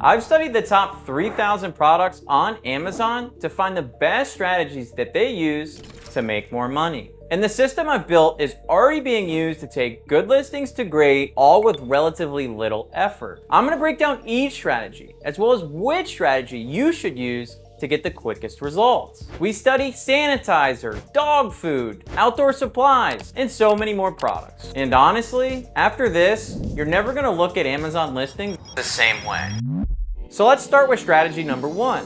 I've studied the top 3,000 products on Amazon to find the best strategies that they use to make more money. And the system I've built is already being used to take good listings to great, all with relatively little effort. I'm gonna break down each strategy, as well as which strategy you should use to get the quickest results. We study sanitizer, dog food, outdoor supplies, and so many more products. And honestly, after this, you're never gonna look at Amazon listings the same way. So let's start with strategy number 1.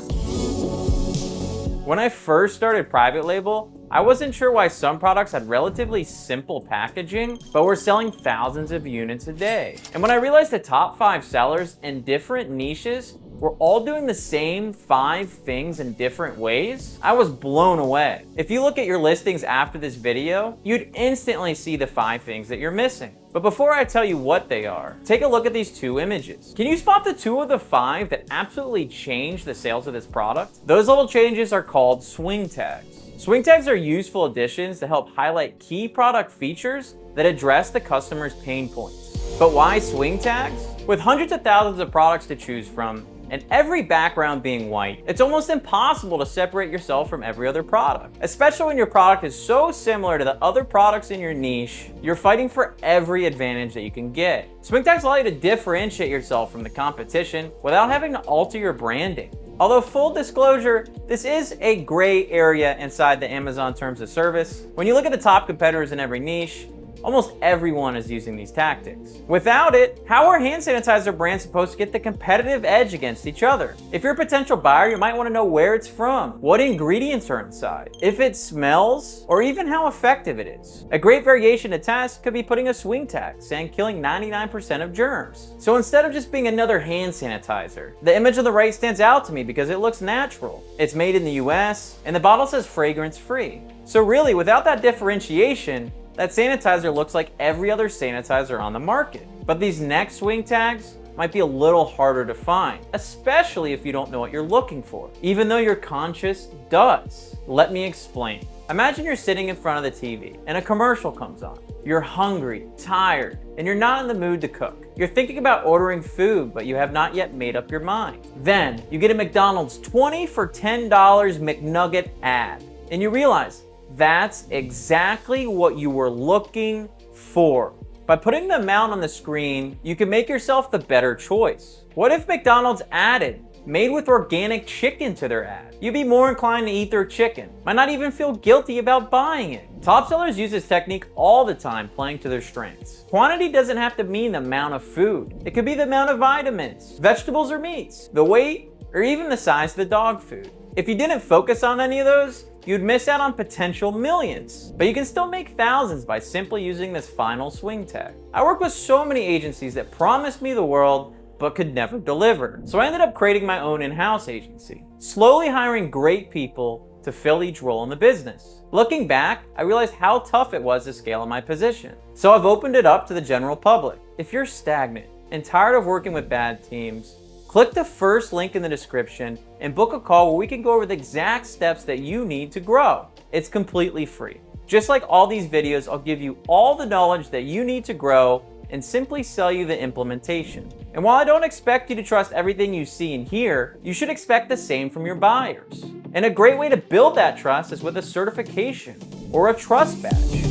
When I first started private label, I wasn't sure why some products had relatively simple packaging, but were selling thousands of units a day. And when I realized the top 5 sellers in different niches were all doing the same 5 things in different ways, I was blown away. If you look at your listings after this video, you'd instantly see the 5 things that you're missing. But before I tell you what they are, take a look at these 2 images. Can you spot the 2 of the 5 that absolutely changed the sales of this product? Those little changes are called swing tags. Swing tags are useful additions to help highlight key product features that address the customer's pain points. But why swing tags? With hundreds of thousands of products to choose from, and every background being white, it's almost impossible to separate yourself from every other product. Especially when your product is so similar to the other products in your niche, you're fighting for every advantage that you can get. Swing tags allow you to differentiate yourself from the competition without having to alter your branding. Although full disclosure, this is a gray area inside the Amazon terms of service. When you look at the top competitors in every niche, almost everyone is using these tactics. Without it, how are hand sanitizer brands supposed to get the competitive edge against each other? If you're a potential buyer, you might want to know where it's from, what ingredients are inside, if it smells, or even how effective it is. A great variation to test could be putting a swing tag saying killing 99% of germs. So instead of just being another hand sanitizer, the image on the right stands out to me because it looks natural. It's made in the US, and the bottle says fragrance free. So really, without that differentiation, that sanitizer looks like every other sanitizer on the market. But these next swing tags might be a little harder to find, especially if you don't know what you're looking for, even though your conscience does. Let me explain. Imagine you're sitting in front of the TV and a commercial comes on. You're hungry, tired, and you're not in the mood to cook. You're thinking about ordering food, but you have not yet made up your mind. Then you get a McDonald's 20 for $10 McNugget ad, and you realize that's exactly what you were looking for. By putting the amount on the screen, you can make yourself the better choice. What if McDonald's added made with organic chicken to their ad? You'd be more inclined to eat their chicken, might not even feel guilty about buying it. Top sellers use this technique all the time, playing to their strengths. Quantity doesn't have to mean the amount of food. It could be the amount of vitamins, vegetables or meats, the weight, or even the size of the dog food. If you didn't focus on any of those, you'd miss out on potential millions. But you can still make thousands by simply using this final swing tag. I work with so many agencies that promised me the world, but could never deliver. So I ended up creating my own in-house agency, slowly hiring great people to fill each role in the business. Looking back, I realized how tough it was to scale in my position. So I've opened it up to the general public. If you're stagnant and tired of working with bad teams, click the first link in the description and book a call where we can go over the exact steps that you need to grow. It's completely free. Just like all these videos, I'll give you all the knowledge that you need to grow and simply sell you the implementation. And while I don't expect you to trust everything you see and hear, you should expect the same from your buyers. And a great way to build that trust is with a certification or a trust badge.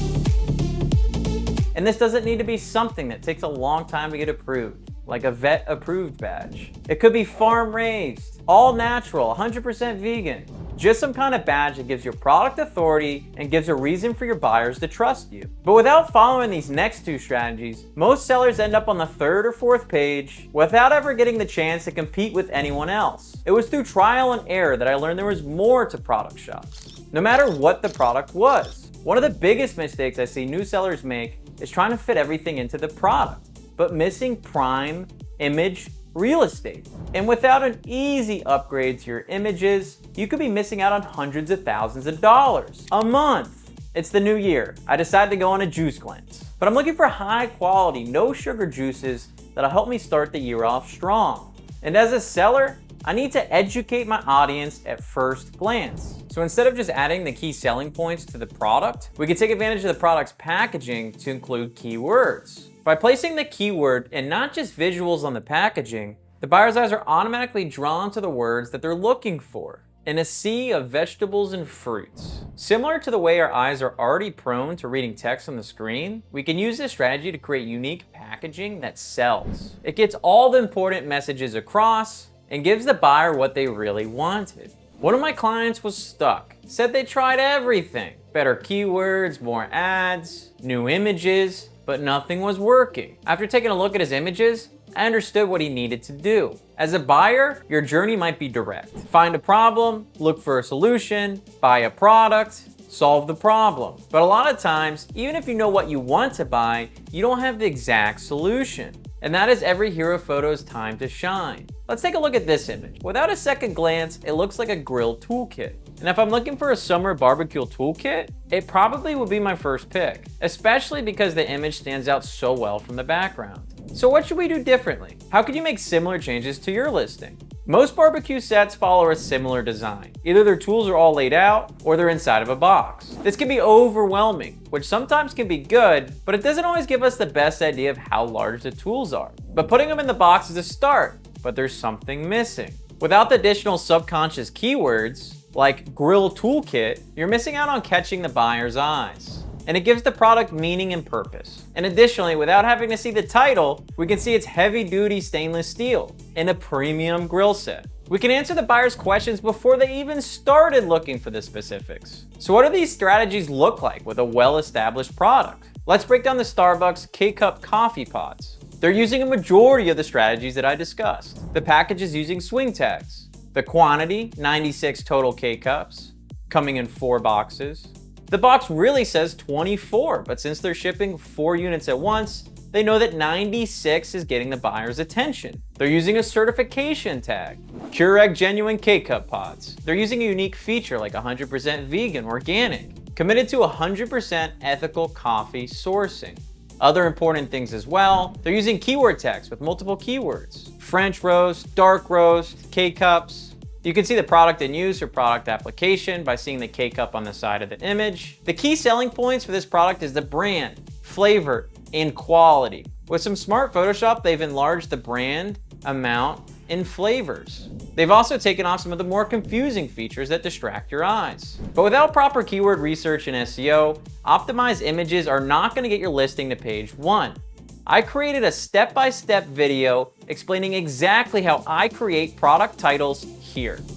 And this doesn't need to be something that takes a long time to get approved, like a vet approved badge. It could be farm raised, all natural, 100% vegan. Just some kind of badge that gives your product authority and gives a reason for your buyers to trust you. But without following these next 2 strategies, most sellers end up on the 3rd or 4th page without ever getting the chance to compete with anyone else. It was through trial and error that I learned there was more to product shots, no matter what the product was. One of the biggest mistakes I see new sellers make is trying to fit everything into the product, but missing prime image real estate. And without an easy upgrade to your images, you could be missing out on hundreds of thousands of dollars a month. It's the new year. I decided to go on a juice cleanse, but I'm looking for high quality, no sugar juices that'll help me start the year off strong. And as a seller, I need to educate my audience at first glance. So instead of just adding the key selling points to the product, we can take advantage of the product's packaging to include keywords. By placing the keyword and not just visuals on the packaging, the buyer's eyes are automatically drawn to the words that they're looking for in a sea of vegetables and fruits. Similar to the way our eyes are already prone to reading text on the screen, we can use this strategy to create unique packaging that sells. It gets all the important messages across and gives the buyer what they really wanted. One of my clients was stuck, said they tried everything. Better keywords, more ads, new images, but nothing was working. After taking a look at his images, I understood what he needed to do. As a buyer, your journey might be direct. Find a problem, look for a solution, buy a product, solve the problem. But a lot of times, even if you know what you want to buy, you don't have the exact solution. And that is every hero photo's time to shine. Let's take a look at this image. Without a second glance, it looks like a grill toolkit. And if I'm looking for a summer barbecue toolkit, it probably would be my first pick, especially because the image stands out so well from the background. So what should we do differently? How could you make similar changes to your listing? Most barbecue sets follow a similar design. Either their tools are all laid out or they're inside of a box. This can be overwhelming, which sometimes can be good, but it doesn't always give us the best idea of how large the tools are. But putting them in the box is a start, but there's something missing. Without the additional subconscious keywords, like grill toolkit, you're missing out on catching the buyer's eyes. And it gives the product meaning and purpose. And additionally, without having to see the title, we can see it's heavy-duty stainless steel in a premium grill set. We can answer the buyer's questions before they even started looking for the specifics. So what do these strategies look like with a well-established product? Let's break down the Starbucks K-Cup coffee pods. They're using a majority of the strategies that I discussed. The package is using swing tags. The quantity, 96 total K-Cups, coming in 4 boxes. The box really says 24, but since they're shipping 4 units at once, they know that 96 is getting the buyer's attention. They're using a certification tag. Keurig Genuine K-Cup Pods. They're using a unique feature like 100% vegan, organic, committed to 100% ethical coffee sourcing. Other important things as well, they're using keyword tags with multiple keywords. French roast, dark roast, K-Cups. You can see the product in use or product application by seeing the K-Cup on the side of the image. The key selling points for this product is the brand, flavor, and quality. With some smart Photoshop, they've enlarged the brand, amount, and flavors. They've also taken off some of the more confusing features that distract your eyes. But without proper keyword research and SEO, optimized images are not going to get your listing to page 1. I created a step-by-step video explaining exactly how I create product titles here.